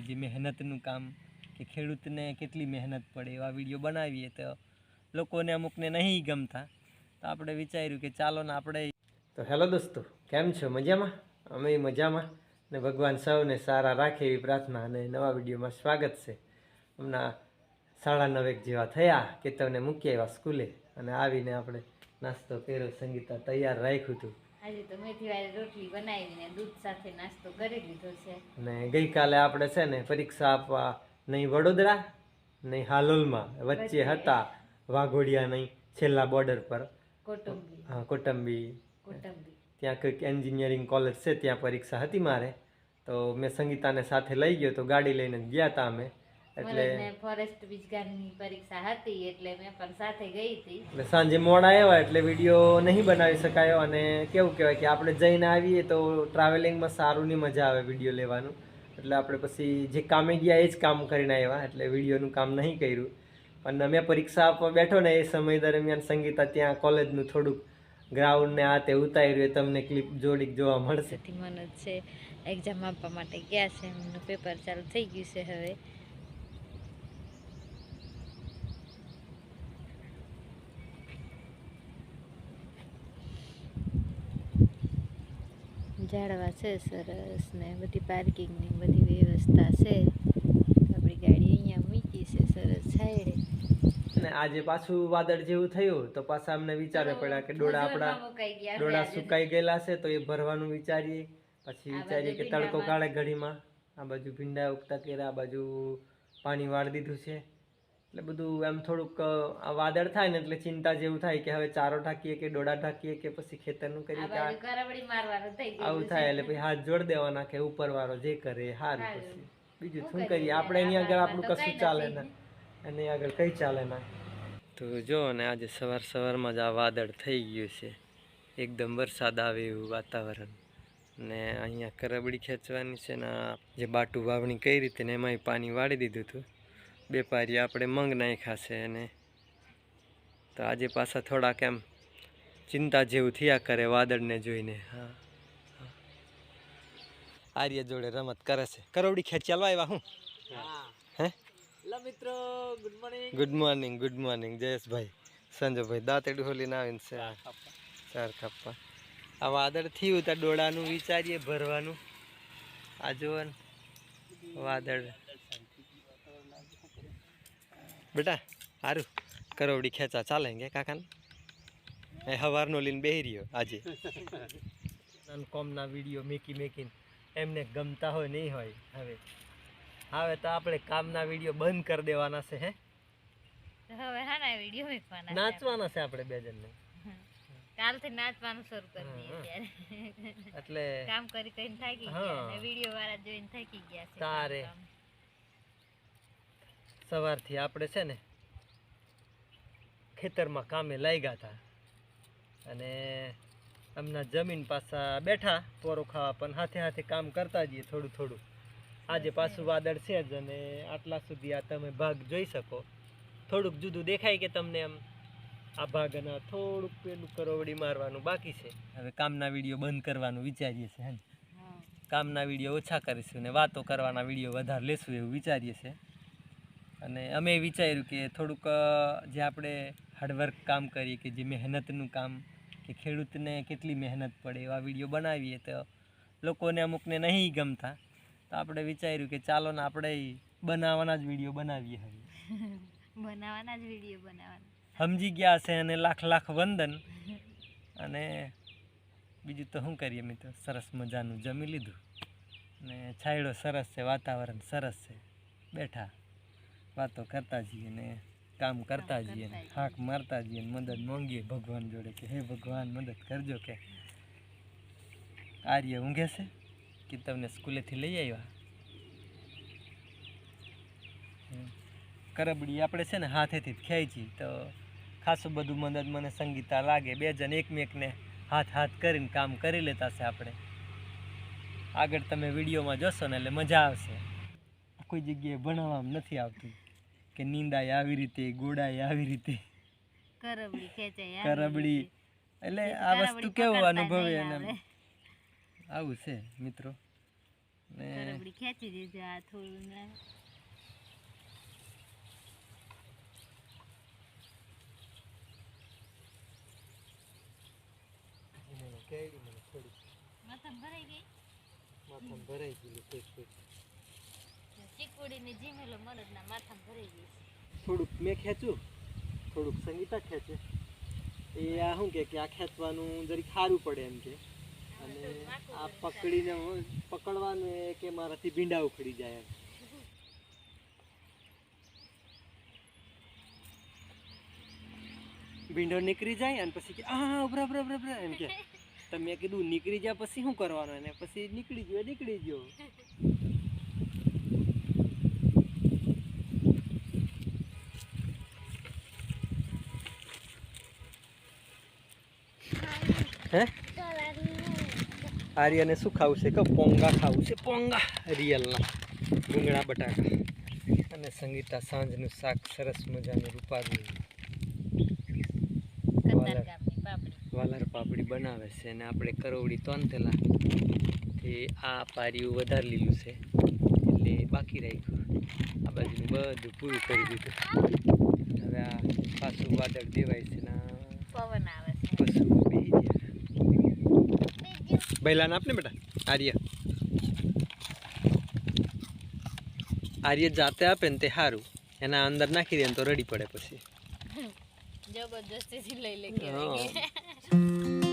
કે જે મહેનતનું કામ કે ખેડૂતને કેટલી મહેનત પડે એવા વિડીયો બનાવીએ તો લોકોને અમુકને નહીં ગમતા, તો આપણે વિચાર્યું કે ચાલો ને આપણે. તો હેલો દોસ્તો, કેમ છો? મજામાં? અમે મજામાં ને ભગવાન સૌને સારા રાખે એવી પ્રાર્થના અને નવા વિડીયોમાં સ્વાગત છે. હમણાં 9:30 જેવા થયા કે તમને મૂકી આવ્યા સ્કૂલે અને આવીને આપણે નાસ્તો કર્યો. સંગીતા તૈયાર રાખ્યું હતું. આજે તો મેથીવાળી રોટલી બનાવીને દૂધ સાથે નાસ્તો કરી લીધો છે. અને ગઈકાલે આપણે છે ને પરીક્ષા આપવા નહીં વડોદરા નહીં હાલોલમાં વચ્ચે હતા વાઘોડિયા નહીં છેલ્લા બોર્ડર પર કોટંબી ત્યાં કંઈક એન્જિનિયરિંગ કોલેજ છે, ત્યાં પરીક્ષા હતી મારે. તો મેં સંગીતાને સાથે લઈ ગયો તો ગાડી લઈને ગયા હતા અમે. એટલે ફોરેસ્ટ વિજ્ઞાનની પરીક્ષા હતી એટલે મેં પણ સાથે ગઈ હતી. એટલે સાંજે મોડા આવ્યા એટલે વિડીયો નહીં બનાવી શકાયો. અને કેવું કહેવાય કે આપણે જઈને આવીએ તો ટ્રાવેલિંગમાં સારું નહીં મજા આવે વિડીયો લેવાનું. એટલે આપણે પછી જે કામે ગયા એ જ કામ કરીને આવ્યા, એટલે વિડીયોનું કામ નહીં કર્યું. પણ મેં પરીક્ષા આપવા બેઠો ને એ સમય દરમિયાન સંગીતા ત્યાં કોલેજનું થોડુંક ગ્રાઉન્ડ ને આ તે ઉતાર્યું, એ તમને ક્લિપ જોડીક જોવા મળશે. મનોજ છે એક્ઝામ આપવા માટે ગયા છે, એમનું પેપર ચાલુ થઈ ગયું છે. હવે ઝાડવા છે સરસ ને બધી પાર્કિંગની બધી વ્યવસ્થા છે. આપણી ગાડી અહીંયા મૂકી છે સરસ છાયડે. અને આજે પાછું વાદળ જેવું થયું તો પાછા અમને વિચારવા પડ્યા કે ડોડા સુકાઈ ગયેલા છે તો એ ભરવાનું વિચારીએ. પછી વિચારીએ કે તડકો કાળે ઘડીમાં આ બાજુ ભીંડા ઉગતા કર્યા, આ બાજુ પાણી વાળી દીધું છે. એટલે બધું એમ થોડુંક આ વાદળ થાય ને એટલે ચિંતા જેવું થાય કે હવે ચારો ઢાંકીએ કે ડોડા ઢાંકીએ કે પછી ખેતરનું કરીએ કે આવું થાય. એટલે પછી હાથ જોડ દેવાના કે ઉપરવાળો જે કરે એ સારું. પછી બીજું શું કરીએ, આપણે એની આગળ આપણું કશું ચાલે ના, એની આગળ કઈ ચાલે ના. તો જો ને આજે સવારમાં જ આ વાદળ થઈ ગયું છે, એકદમ વરસાદ આવે એવું વાતાવરણ. ને અહીંયા કરબડી ખેંચવાની છે ને જે બાટું વાવણી કઈ રીતે ને એમાંય પાણી વાળી દીધું હતું. બે પારી આપણે મંગ નાખ્યા છે. અને તો આજે પાછા થોડાક એમ ચિંતા જેવું થયા કરે વાદળને જોઈને. હા, આર્ય જોડે રમત કરે છે. કરવડી ખેંચ્યા આવ્યા હું હે મિત્રો. ગુડ મોર્નિંગ જયેશભાઈ, સંજયભાઈ દાંતેડું હોલીને આવીને છે ચાર કાપવા. આ વાદળ થયું તો ડોળાનું વિચારીએ ભરવાનું. આ જુઓ ને વાદળ. બેટા સારું કરવડી ખેંચા ચાલે કાકાને. એ સવારનો લઈને બેહી રહ્યો આજે. કોમના વિડીયો મેકીને એમને ગમતા હોય નહીં હોય. હવે તો આપણે કામના વિડીયો બંધ કરી દેવાના છે. હવે હાના વિડીયો મૂકવાના, નાચવાના છે આપણે બે જણને. કાલથી નાચવાનું શરૂ કરી દઈએ ત્યારે. એટલે કામ કરીને થાકી ગયા અને વિડીયો વાળા જોઈને થાકી ગયા છે. તારે સવારથી આપણે છે ને ખેતરમાં કામે લાગ્યા હતા અને હમણાં જમીન પાછા બેઠા પોરો ખાવા, પણ હાથે કામ કરતા જઈએ થોડું. આજે પાછું વાદળ છે જ અને આટલા સુધી આ તમે ભાગ જોઈ શકો. થોડુંક જુદું દેખાય કે તમને એમ આ ભાગ અને થોડુંક પેલું કરવડી મારવાનું બાકી છે. હવે કામના વિડીયો બંધ કરવાનું વિચારીએ છીએ. કામના વિડીયો ઓછા કરીશું ને વાતો કરવાના વિડીયો વધારે લેશું એવું વિચારીએ છીએ. અને અમે વિચાર્યું કે થોડુંક જે આપણે હાર્ડવર્ક કામ કરીએ કે જે મહેનતનું કામ કે ખેડૂતને કેટલી મહેનત પડે એવા વિડીયો બનાવીએ તો લોકોને અમુકને નહીં ગમતા, તો આપણે વિચાર્યું કે ચાલો ને આપણે બનાવવાના જ વિડીયો બનાવીએ. સમજી ગયા છે અને લાખ વંદન. અને બીજું તો શું કરીએ મિત્રો, સરસ મજાનું જમી લીધું ને છાંયડો સરસ છે, વાતાવરણ સરસ છે, બેઠા વાતો કરતા જઈએ ને કામ કરતા જઈએ ને હાંક મારતા જઈએ ને મદદ માંગીએ ભગવાન જોડે કે હે ભગવાન મદદ કરજો. કે આર્ય ઊંઘે છે કે તમને સ્કૂલેથી લઈ આવ્યા. કરબડી આપણે છે ને હાથેથી જ ખેંચી તો ખાસું બધું મદદ મને સંગીતા લાગે. બે જણ એકમેકને હાથ કરીને કામ કરી લેતા છે. આપણે આગળ તમે વિડીયોમાં જોશો ને એટલે મજા આવશે. કોઈ જગ્યાએ ભણાવવામાં નથી આવતું કે નીંદાય આવી રીતે, ગોડાય આવી રીતે, કરબડી. એટલે આ વસ્તુ કેવું અનુભવે અને આવું છે મિત્રો. ને કરબડી ખેંચી દીધું આ થોડું ને માથામાં ભરાઈ ગઈ ચીકુડી ની જીમેલો મરદ ના માથામાં ભરાઈ ગઈ થોડુંક મેં ખેંચું થોડુંક સંગીતા ખેંચે એ આ શું કે આ ખેંચવાનું જરીક સારું પડે એમ કે અને આ પકડીને પકડવાનું એ કે મારાથી ભીંડા ઉખડી જાય એમ ભીંડો નીકળી જાય અને પછી કે આ ઉભરા ઉભરા ઉભરા એમ કે તો મેં કીધું નીકળી જાય પછી શું કરવાનું એને પછી નીકળી ગયો હે આર્યને શું ખાવું છે કે પોંગા ખાવું છે પોંગા રિયલના રીંગણા બટાકા અને સંગીતા સાંજનું શાક સરસ મજાનું રૂપારું વાલર પાપડી બનાવે છે અને આપણે કરવડી તોંતેલા તે આ પારિયું વધારે લીલું છે એટલે બાકી રાખ્યું આ બાજુનું બધું પૂરું કરી દીધું હવે આ પાછું વાદળ દેવાય છે ને પવન આવે છે પશુ બેહી ગયા બૈલાને આપને બેટા આર્ય જાતે આપે ને તે સારું એના અંદર નાખી દે ને તો રડી પડે પછી જબરદસ્તીથી લઈ લે કે